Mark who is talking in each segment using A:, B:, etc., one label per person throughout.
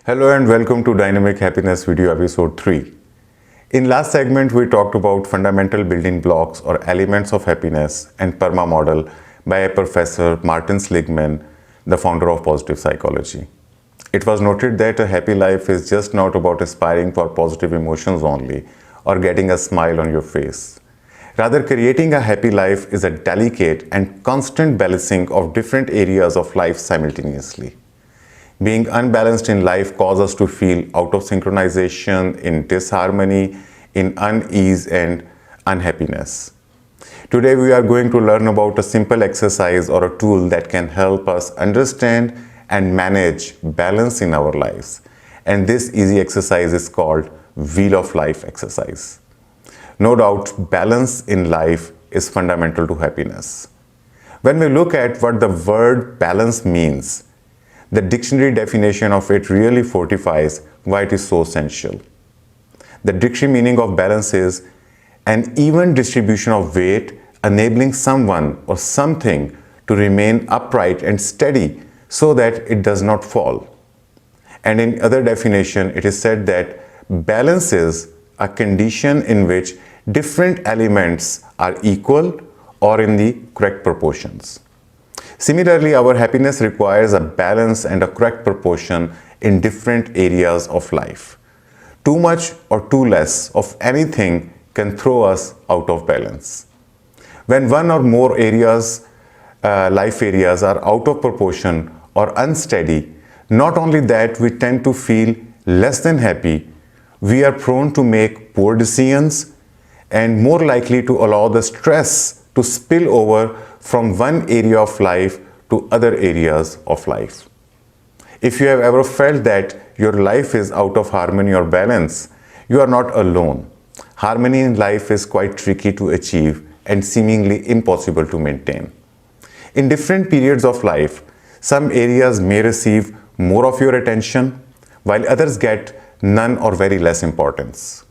A: Hello and welcome to Dynamic Happiness video episode 3. In last segment, we talked about fundamental building blocks or elements of happiness and PERMA model by Professor Martin Seligman, the founder of positive psychology. It was noted that a happy life is just not about aspiring for positive emotions only or getting a smile on your face. Rather, creating a happy life is a delicate and constant balancing of different areas of life simultaneously. Being unbalanced in life causes us to feel out of synchronization, in disharmony, in unease and unhappiness. Today we are going to learn about a simple exercise or a tool that can help us understand and manage balance in our lives. And this easy exercise is called Wheel of Life exercise. No doubt, balance in life is fundamental to happiness. When we look at what the word balance means, the dictionary definition of it really fortifies why it is so essential. The dictionary meaning of balance is an even distribution of weight, enabling someone or something to remain upright and steady so that it does not fall. And in other definition, it is said that balance is a condition in which different elements are equal or in the correct proportions. Similarly, our happiness requires a balance and a correct proportion in different areas of life. Too much or too less of anything can throw us out of balance. When one or more life areas are out of proportion or unsteady, not only that we tend to feel less than happy, we are prone to make poor decisions and more likely to allow the stress to spill over from one area of life to other areas of life. If you have ever felt that your life is out of harmony or balance, you are not alone. Harmony in life is quite tricky to achieve and seemingly impossible to maintain. In different periods of life, some areas may receive more of your attention, while others get none or very less importance.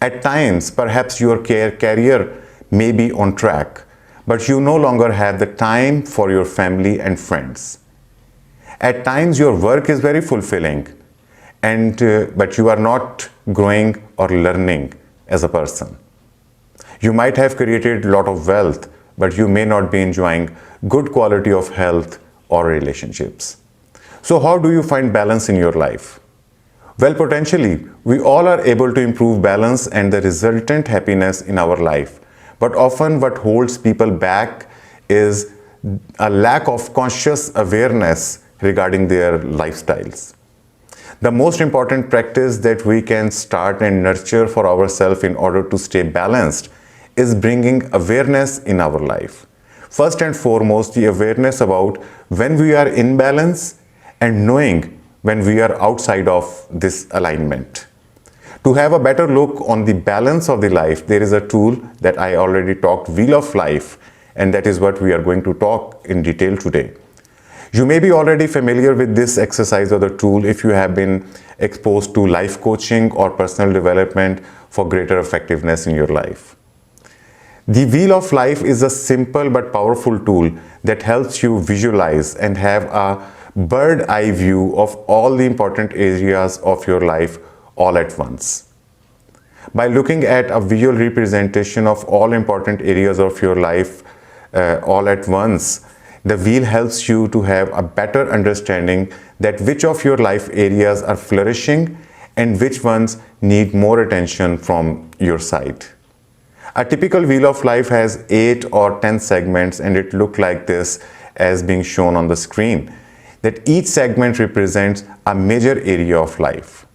A: At times, perhaps your career may be on track, but you no longer have the time for your family and friends. At times, your work is very fulfilling, but you are not growing or learning as a person. You might have created a lot of wealth, but you may not be enjoying good quality of health or relationships. So how do you find balance in your life? Well, potentially, we all are able to improve balance and the resultant happiness in our life. But often what holds people back is a lack of conscious awareness regarding their lifestyles. The most important practice that we can start and nurture for ourselves in order to stay balanced is bringing awareness in our life. First and foremost, the awareness about when we are in balance and knowing when we are outside of this alignment. To have a better look on the balance of the life, there is a tool that I already talked, Wheel of Life, and that is what we are going to talk in detail today. You may be already familiar with this exercise or the tool if you have been exposed to life coaching or personal development for greater effectiveness in your life. The Wheel of Life is a simple but powerful tool that helps you visualize and have a bird's eye view of all the important areas of your life all at once. By looking at a visual representation of all important areas of your life all at once, the wheel helps you to have a better understanding that which of your life areas are flourishing and which ones need more attention from your side. A typical Wheel of Life has 8 or 10 segments, and it looks like this as being shown on the screen, that each segment represents a major area of life.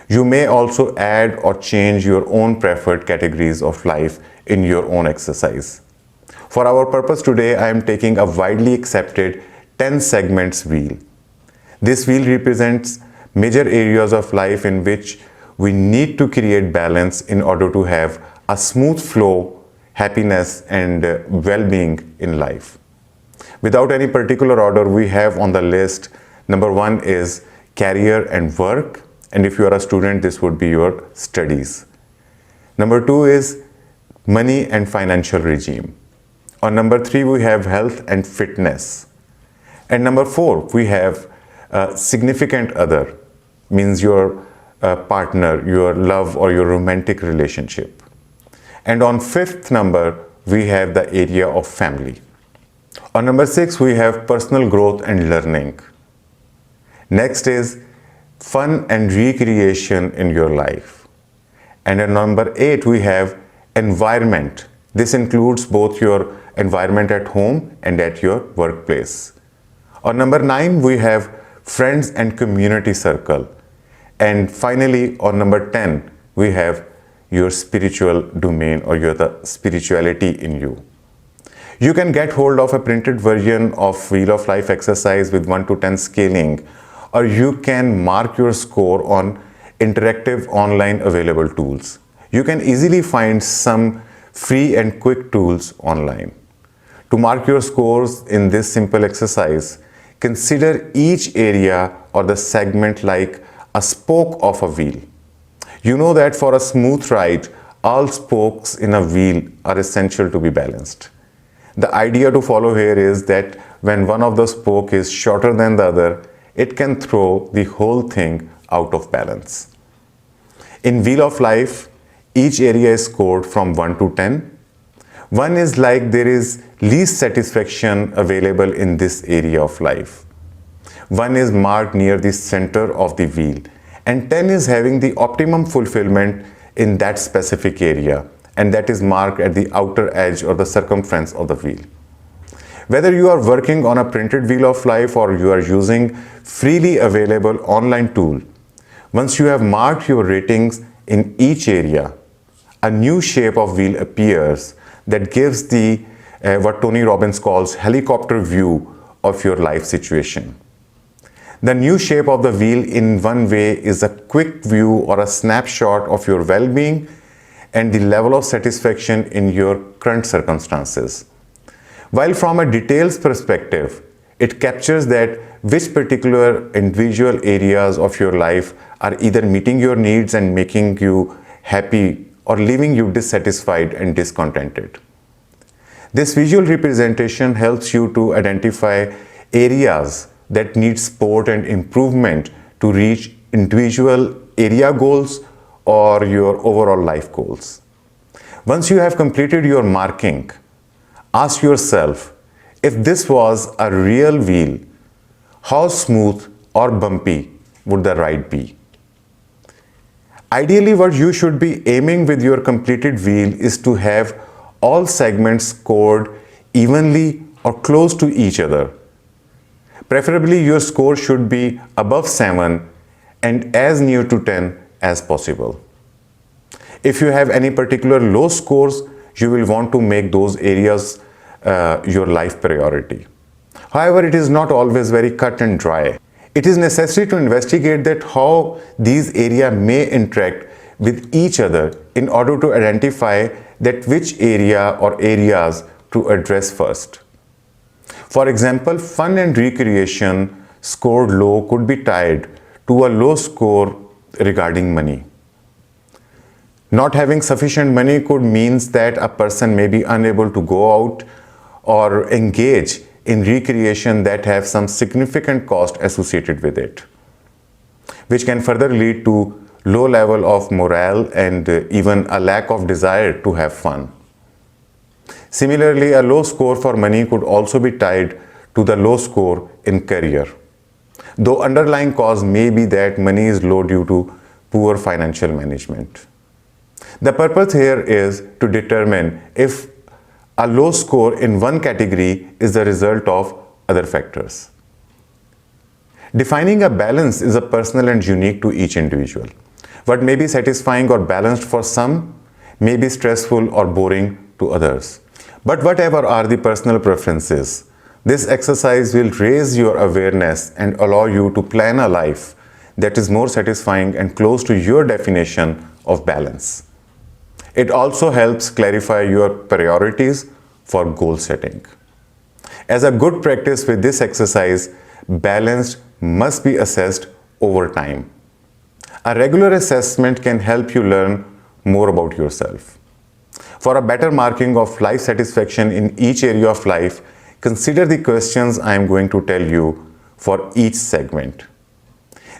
A: You may also add or change your own preferred categories of life in your own exercise. For our purpose today, I am taking a widely accepted 10 segments wheel. This wheel represents major areas of life in which we need to create balance in order to have a smooth flow, happiness and well-being in life. Without any particular order, we have on the list, number 1 is career and work. And if you are a student, this would be your studies. Number 2 is money and financial regime. On number 3, we have health and fitness. And number 4, we have significant other. means your partner, your love or your romantic relationship. And on fifth number, we have the area of family. On number 6, we have personal growth and learning. Next is fun and recreation in your life. And at number 8, we have environment. This includes both your environment at home and at your workplace. On number 9, we have friends and community circle. And finally, on number 10, we have your spiritual domain or the spirituality in you. You can get hold of a printed version of Wheel of Life exercise with 1 to 10 scaling, or you can mark your score on interactive online available tools. You can easily find some free and quick tools online. To mark your scores in this simple exercise, consider each area or the segment like a spoke of a wheel. You know that for a smooth ride, all spokes in a wheel are essential to be balanced. The idea to follow here is that when one of the spokes is shorter than the other, it can throw the whole thing out of balance. In Wheel of Life, each area is scored from 1 to 10. 1 is like there is least satisfaction available in this area of life. 1 is marked near the center of the wheel, and 10 is having the optimum fulfillment in that specific area, and that is marked at the outer edge or the circumference of the wheel. Whether you are working on a printed Wheel of Life or you are using freely available online tool, once you have marked your ratings in each area, a new shape of wheel appears that gives the what Tony Robbins calls helicopter view of your life situation. The new shape of the wheel in one way is a quick view or a snapshot of your well-being and the level of satisfaction in your current circumstances. While from a details perspective, it captures that which particular individual areas of your life are either meeting your needs and making you happy or leaving you dissatisfied and discontented. This visual representation helps you to identify areas that need support and improvement to reach individual area goals or your overall life goals. Once you have completed your marking, ask yourself, if this was a real wheel, how smooth or bumpy would the ride be? Ideally, what you should be aiming with your completed wheel is to have all segments scored evenly or close to each other. Preferably, your score should be above 7 and as near to 10 as possible. If you have any particular low scores, you will want to make those areas your life priority. However, it is not always very cut and dry. It is necessary to investigate that how these areas may interact with each other in order to identify that which area or areas to address first. For example, fun and recreation scored low could be tied to a low score regarding money. Not having sufficient money could mean that a person may be unable to go out or engage in recreation that have some significant cost associated with it, which can further lead to low level of morale and even a lack of desire to have fun. Similarly, a low score for money could also be tied to the low score in career, though underlying cause may be that money is low due to poor financial management. The purpose here is to determine if a low score in one category is the result of other factors. Defining a balance is a personal and unique to each individual. What may be satisfying or balanced for some may be stressful or boring to others. But whatever are the personal preferences, this exercise will raise your awareness and allow you to plan a life that is more satisfying and close to your definition of balance. It also helps clarify your priorities for goal setting. As a good practice with this exercise, balance must be assessed over time. A regular assessment can help you learn more about yourself. For a better marking of life satisfaction in each area of life, consider the questions I am going to tell you for each segment.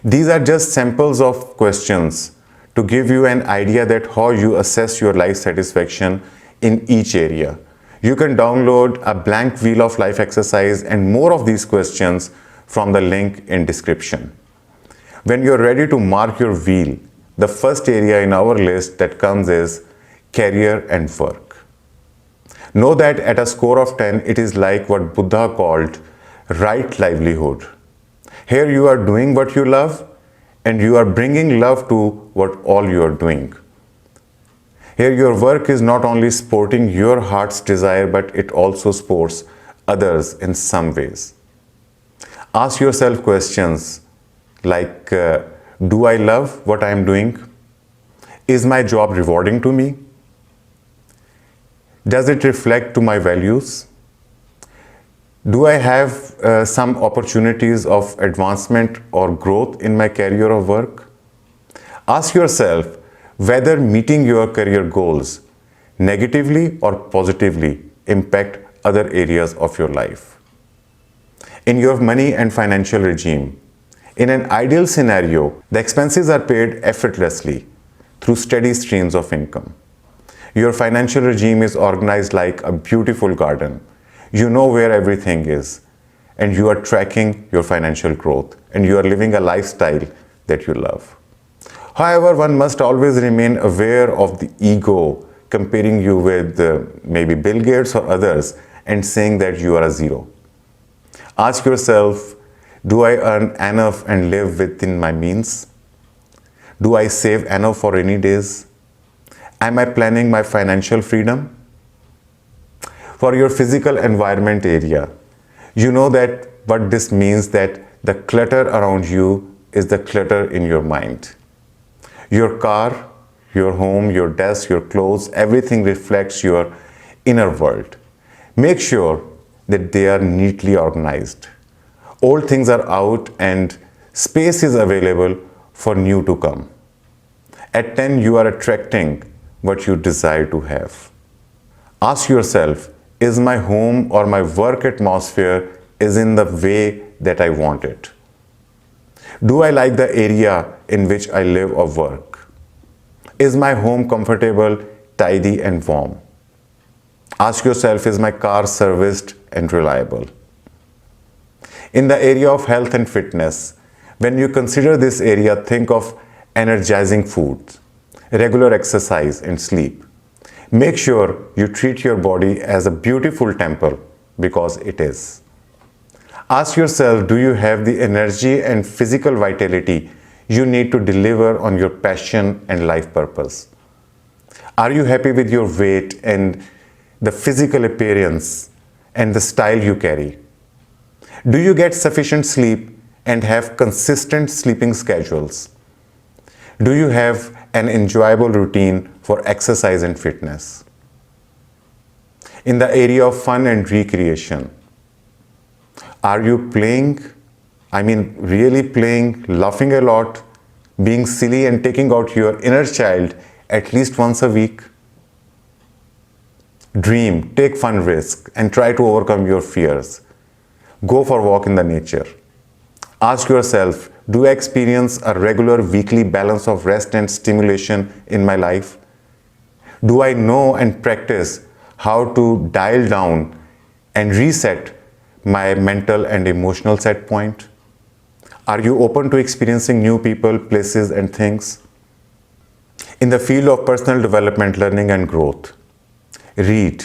A: These are just samples of questions to give you an idea that how you assess your life satisfaction in each area. You can download a blank wheel of life exercise and more of these questions from the link in description. When you're ready to mark your wheel, the first area in our list that comes is career and work. Know that at a score of 10, it is like what Buddha called right livelihood. Here you are doing what you love and you are bringing love to what all you are doing. Here your work is not only supporting your heart's desire, but it also supports others in some ways. Ask yourself questions like, do I love what I am doing? Is my job rewarding to me? Does it reflect to my values? Do I have some opportunities of advancement or growth in my career or work? Ask yourself whether meeting your career goals negatively or positively impact other areas of your life. In your money and financial regime, in an ideal scenario, the expenses are paid effortlessly through steady streams of income. Your financial regime is organized like a beautiful garden. You know where everything is, and you are tracking your financial growth, and you are living a lifestyle that you love. However, one must always remain aware of the ego comparing you with maybe Bill Gates or others and saying that you are a zero. Ask yourself, do I earn enough and live within my means? Do I save enough for rainy days? Am I planning my financial freedom? For your physical environment area, you know that what this means, that the clutter around you is the clutter in your mind. Your car, your home, your desk, your clothes, everything reflects your inner world. Make sure that they are neatly organized. Old things are out and space is available for new to come. At 10, you are attracting what you desire to have. Ask yourself, is my home or my work atmosphere is in the way that I want it? Do I like the area in which I live or work? Is my home comfortable, tidy and warm? Ask yourself, is my car serviced and reliable? In the area of health and fitness, when you consider this area, think of energizing foods, regular exercise and sleep. Make sure you treat your body as a beautiful temple, because it is. Ask yourself, do you have the energy and physical vitality you need to deliver on your passion and life purpose? Are you happy with your weight and the physical appearance and the style you carry? Do you get sufficient sleep and have consistent sleeping schedules? Do you have an enjoyable routine for exercise and fitness? In the area of fun and recreation, are you playing? Really playing, laughing a lot, being silly and taking out your inner child at least once a week? Dream, take fun risks and try to overcome your fears. Go for a walk in the nature. Ask yourself, do I experience a regular weekly balance of rest and stimulation in my life? Do I know and practice how to dial down and reset my mental and emotional set point? Are you open to experiencing new people, places and things? In the field of personal development, learning and growth, read,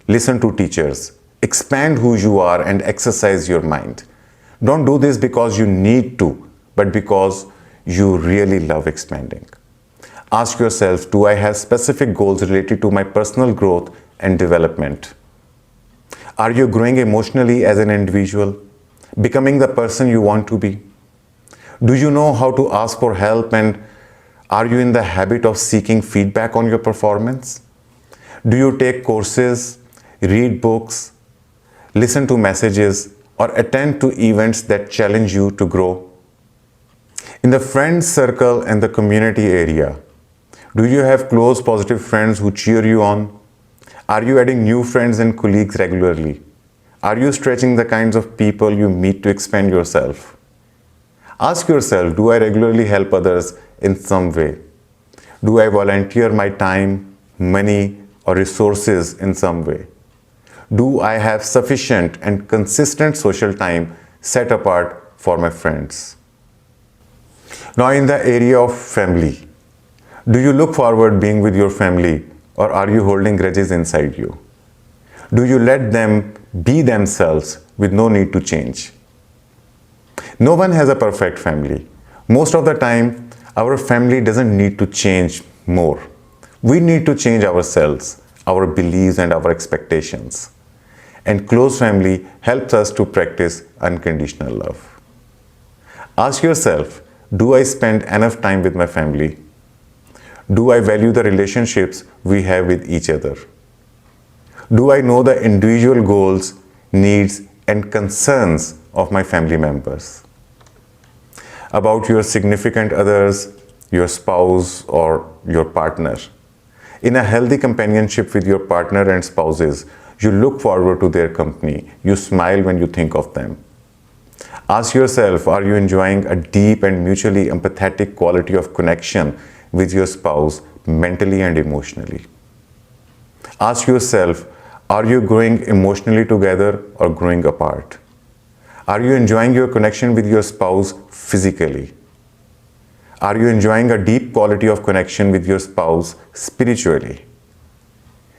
A: listen to teachers, expand who you are and exercise your mind. Don't do this because you need to, but because you really love expanding. Ask yourself, do I have specific goals related to my personal growth and development? Are you growing emotionally as an individual, becoming the person you want to be? Do you know how to ask for help, and are you in the habit of seeking feedback on your performance? Do you take courses, read books, listen to messages, or attend to events that challenge you to grow? In the friends circle and the community area, do you have close positive friends who cheer you on? Are you adding new friends and colleagues regularly? Are you stretching the kinds of people you meet to expand yourself? Ask yourself, do I regularly help others in some way? Do I volunteer my time, money, or resources in some way? Do I have sufficient and consistent social time set apart for my friends? Now, in the area of family, do you look forward being with your family, or are you holding grudges inside you? Do you let them be themselves with no need to change? No one has a perfect family. Most of the time, our family doesn't need to change more. We need to change ourselves, our beliefs, and our expectations. And close family helps us to practice unconditional love. Ask yourself, do I spend enough time with my family? Do I value the relationships we have with each other? Do I know the individual goals, needs, and concerns of my family members? About your significant others, your spouse, or your partner. In a healthy companionship with your partner and spouses, you look forward to their company. You smile when you think of them. Ask yourself, are you enjoying a deep and mutually empathetic quality of connection with your spouse mentally and emotionally? Ask yourself, are you growing emotionally together or growing apart? Are you enjoying your connection with your spouse physically? Are you enjoying a deep quality of connection with your spouse spiritually?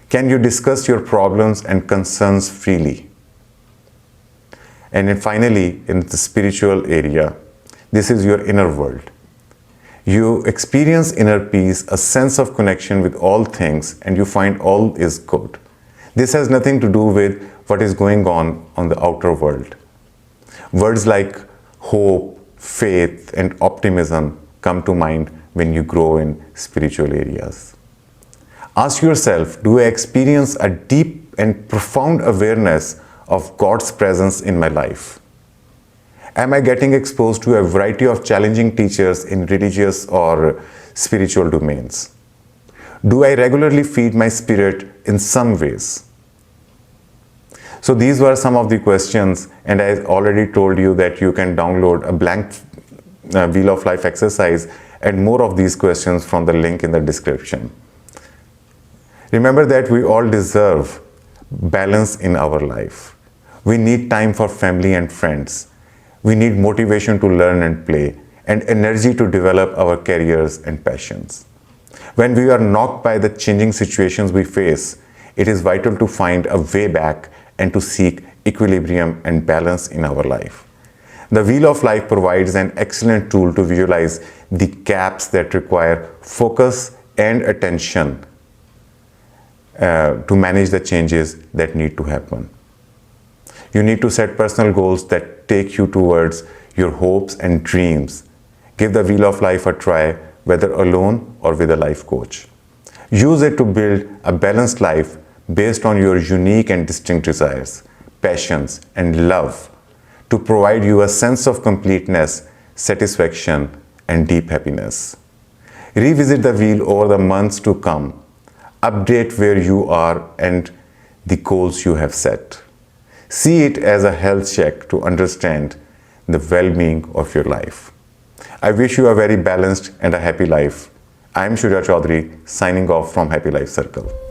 A: Can you discuss your problems and concerns freely? And then finally, in the spiritual area, this is your inner world. You experience inner peace, a sense of connection with all things, and you find all is good. This has nothing to do with what is going on the outer world. Words like hope, faith, and optimism come to mind when you grow in spiritual areas. Ask yourself, do I experience a deep and profound awareness of God's presence in my life? Am I getting exposed to a variety of challenging teachers in religious or spiritual domains? Do I regularly feed my spirit in some ways? So these were some of the questions, and I already told you that you can download a blank Wheel of Life exercise and more of these questions from the link in the description. Remember that we all deserve balance in our life. We need time for family and friends. We need motivation to learn and play, and energy to develop our careers and passions. When we are knocked by the changing situations we face, it is vital to find a way back and to seek equilibrium and balance in our life. The Wheel of Life provides an excellent tool to visualize the gaps that require focus and attention to manage the changes that need to happen. You need to set personal goals that take you towards your hopes and dreams. Give the Wheel of Life a try, whether alone or with a life coach. Use it to build a balanced life based on your unique and distinct desires, passions, and love, to provide you a sense of completeness, satisfaction, and deep happiness. Revisit the wheel over the months to come. Update where you are and the goals you have set. See it as a health check to understand the well-being of your life. I wish you a very balanced and a happy life. I am Surya Chaudhary, signing off from Happy Life Circle.